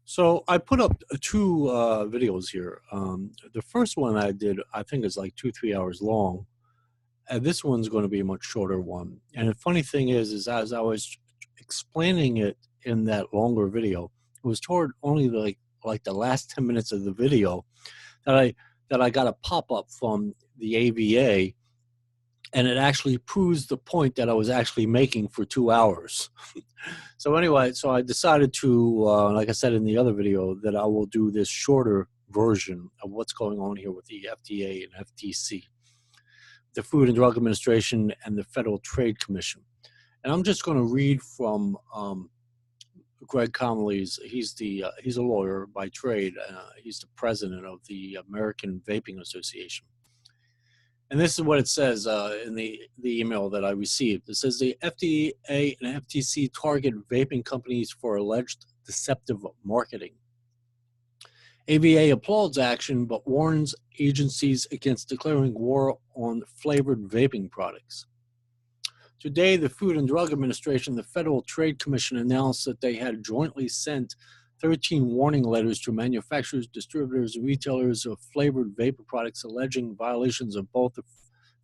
So I put up two videos here. The first one I did, I think, is like 2-3 hours long. And this one's going to be a much shorter one. And the funny thing is as I was explaining it in that longer video, it was toward only like the last 10 minutes of the video that I got a pop-up from the AVA, and it actually proves the point that I was actually making for 2 hours. So anyway, so I decided to, like I said in the other video, that I will do this shorter version of what's going on here with the FDA and FTC, the Food and Drug Administration, and the Federal Trade Commission. And I'm just going to read from Greg Connolly's. He's a lawyer by trade. He's the president of the American Vaping Association. And this is what it says in the email that I received. It says the FDA and FTC target vaping companies for alleged deceptive marketing. AVA applauds action but warns agencies against declaring war on flavored vaping products. Today, the Food and Drug Administration and the Federal Trade Commission announced that they had jointly sent 13 warning letters to manufacturers, distributors, and retailers of flavored vapor products alleging violations of both the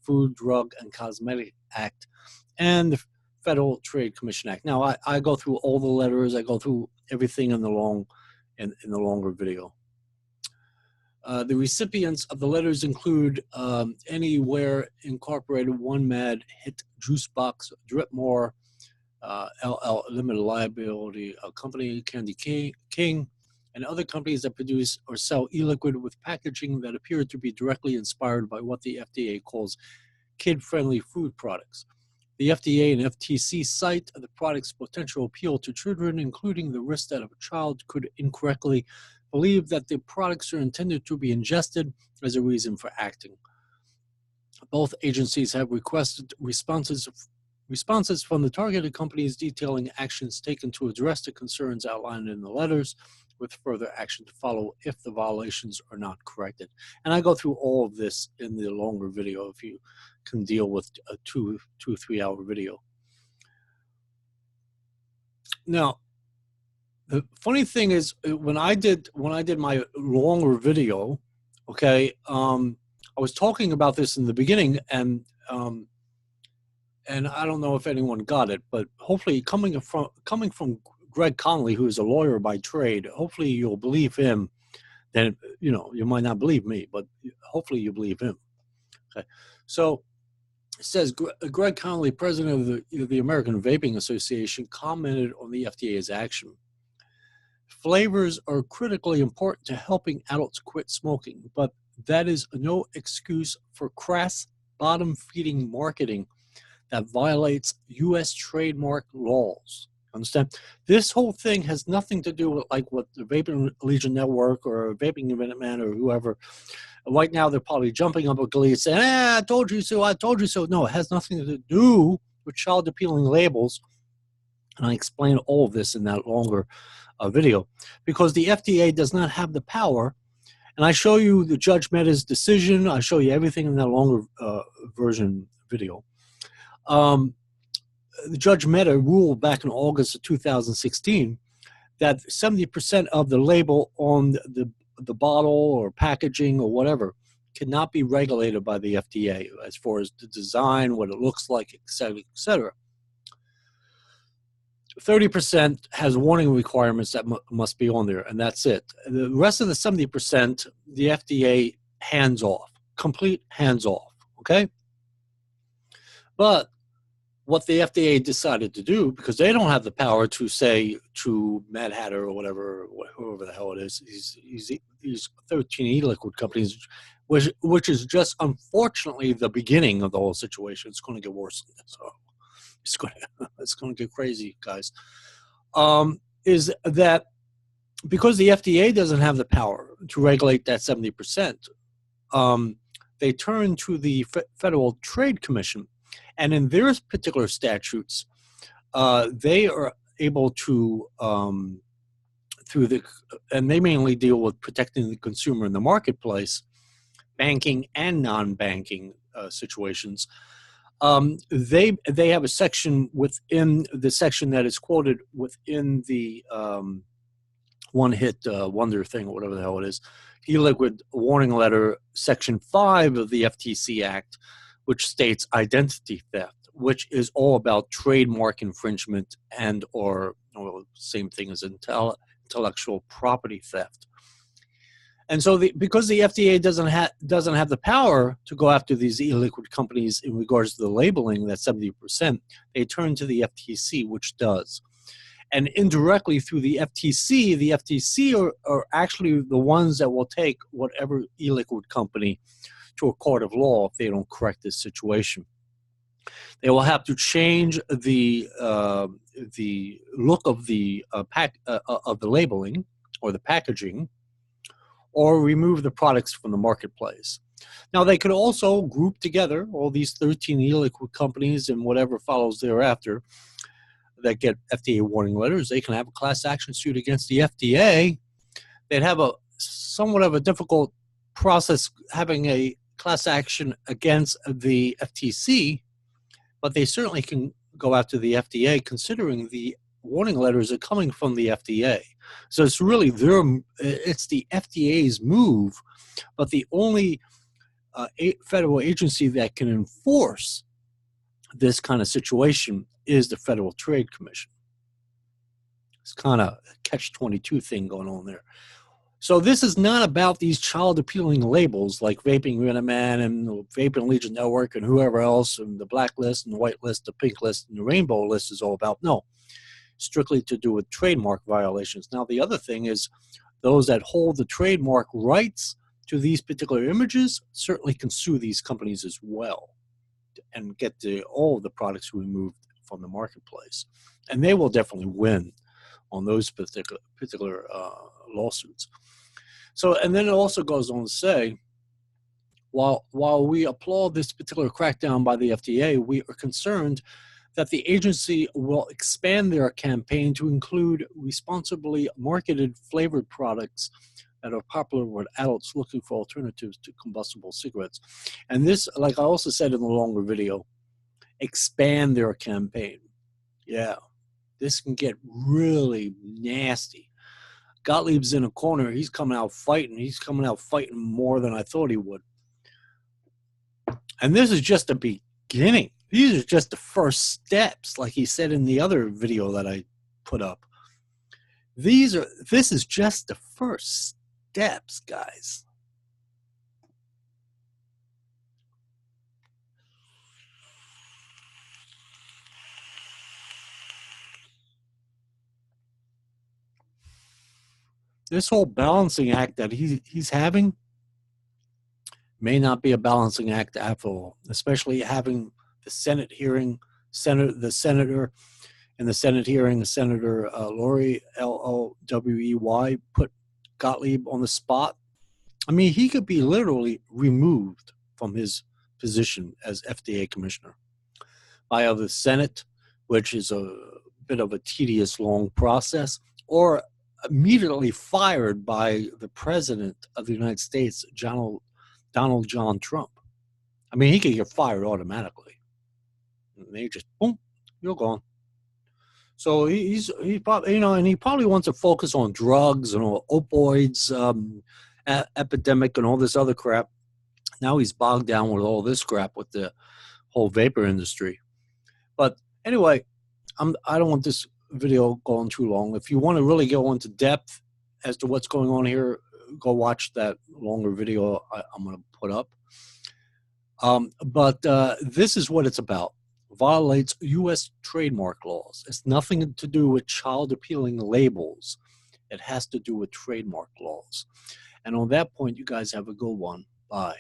Food, Drug, and Cosmetic Act and the Federal Trade Commission Act. Now, I go through all the letters. I go through everything in the longer video. The recipients of the letters include Anywhere Incorporated, One Mad, Hit Juice Box, Dripmore, LL Limited Liability Company, Candy King, and other companies that produce or sell e-liquid with packaging that appear to be directly inspired by what the FDA calls kid-friendly food products. The FDA and FTC cite the product's potential appeal to children, including the risk that a child could incorrectly believe that the products are intended to be ingested as a reason for acting. Both agencies have requested responses from the targeted companies detailing actions taken to address the concerns outlined in the letters, with further action to follow if the violations are not corrected. And I go through all of this in the longer video if you can deal with a 2-3 hour video. Now, the funny thing is, when I did my longer video, okay, I was talking about this in the beginning, and I don't know if anyone got it, but hopefully coming from Greg Connolly, who is a lawyer by trade, hopefully you'll believe him. Then, you might not believe me, but hopefully you believe him. Okay, so it says Greg Connolly, president of the American Vaping Association, commented on the FDA's action. Flavors are critically important to helping adults quit smoking, but that is no excuse for crass, bottom-feeding marketing that violates U.S. trademark laws. Understand? This whole thing has nothing to do with like what the Vaping Legion Network or Vaping Minuteman or whoever. Right now, they're probably jumping up a glee saying, I told you so, I told you so. No, it has nothing to do with child-appealing labels. And I explain all of this in that longer video, because the FDA does not have the power. And I show you the Judge Mehta's decision. I show you everything in that longer version video. The Judge Mehta ruled back in August of 2016 that 70% of the label on the bottle or packaging or whatever cannot be regulated by the FDA as far as the design, what it looks like, et cetera, et cetera. 30% has warning requirements that must be on there, and that's it. The rest of the 70%, the FDA hands off, complete hands off, okay? But what the FDA decided to do, because they don't have the power to say to Mad Hatter or whatever, whoever the hell it is, these 13 e-liquid companies, which is just unfortunately the beginning of the whole situation. It's going to get worse than this. So it's going to get crazy, guys. Is that because the FDA doesn't have the power to regulate that 70%, they turn to the Federal Trade Commission, and in their particular statutes, they are able to, and they mainly deal with protecting the consumer in the marketplace, banking and non-banking situations. They have a section within the section that is quoted within the one-hit wonder thing, or whatever the hell it is. E-liquid warning letter, Section 5 of the FTC Act, which states identity theft, which is all about trademark infringement and or same thing as intellectual property theft. And so because the FDA doesn't have the power to go after these e-liquid companies in regards to the labeling, that 70%, they turn to the FTC, which does. And indirectly through the FTC are actually the ones that will take whatever e-liquid company to a court of law if they don't correct this situation. They will have to change the look of the labeling or the packaging, or remove the products from the marketplace. Now, they could also group together all these 13 e-liquid companies and whatever follows thereafter that get FDA warning letters. They can have a class action suit against the FDA. They'd have a somewhat of a difficult process having a class action against the FTC, but they certainly can go after the FDA, considering the warning letters are coming from the FDA. So it's really it's the FDA's move, but the only federal agency that can enforce this kind of situation is the Federal Trade Commission. It's kind of a catch-22 thing going on there. So this is not about these child-appealing labels like Vaping Minuteman and the Vaping Legion Network and whoever else, and the black list and the white list, the pink list, and the rainbow list is all about. No, strictly to do with trademark violations. Now, the other thing is those that hold the trademark rights to these particular images certainly can sue these companies as well and get all of the products removed from the marketplace. And they will definitely win on those particular lawsuits. So, and then it also goes on to say, while we applaud this particular crackdown by the FDA, we are concerned that the agency will expand their campaign to include responsibly marketed flavored products that are popular with adults looking for alternatives to combustible cigarettes. And this, like I also said in the longer video, expand their campaign. Yeah, this can get really nasty. Gottlieb's in a corner. He's coming out fighting. He's coming out fighting more than I thought he would. And this is just the beginning. These are just the first steps, like he said in the other video that I put up. This is just the first steps, guys. This whole balancing act that he's having may not be a balancing act after all, especially having the Senate hearing, the senator in the Senate hearing, Senator Lori, L-O-W-E-Y, put Gottlieb on the spot. I mean, he could be literally removed from his position as FDA commissioner by either the Senate, which is a bit of a tedious, long process, or immediately fired by the President of the United States, Donald John Trump. I mean, he could get fired automatically. And they just, boom, you're gone. So he's probably, and he probably wants to focus on drugs and opioids, epidemic and all this other crap. Now he's bogged down with all this crap with the whole vapor industry. But anyway, I don't want this video going too long. If you want to really go into depth as to what's going on here, go watch that longer video I'm going to put up. But this is what it's about. Violates U.S. trademark laws. It's nothing to do with child-appealing labels. It has to do with trademark laws. And on that point, you guys have a good one. Bye.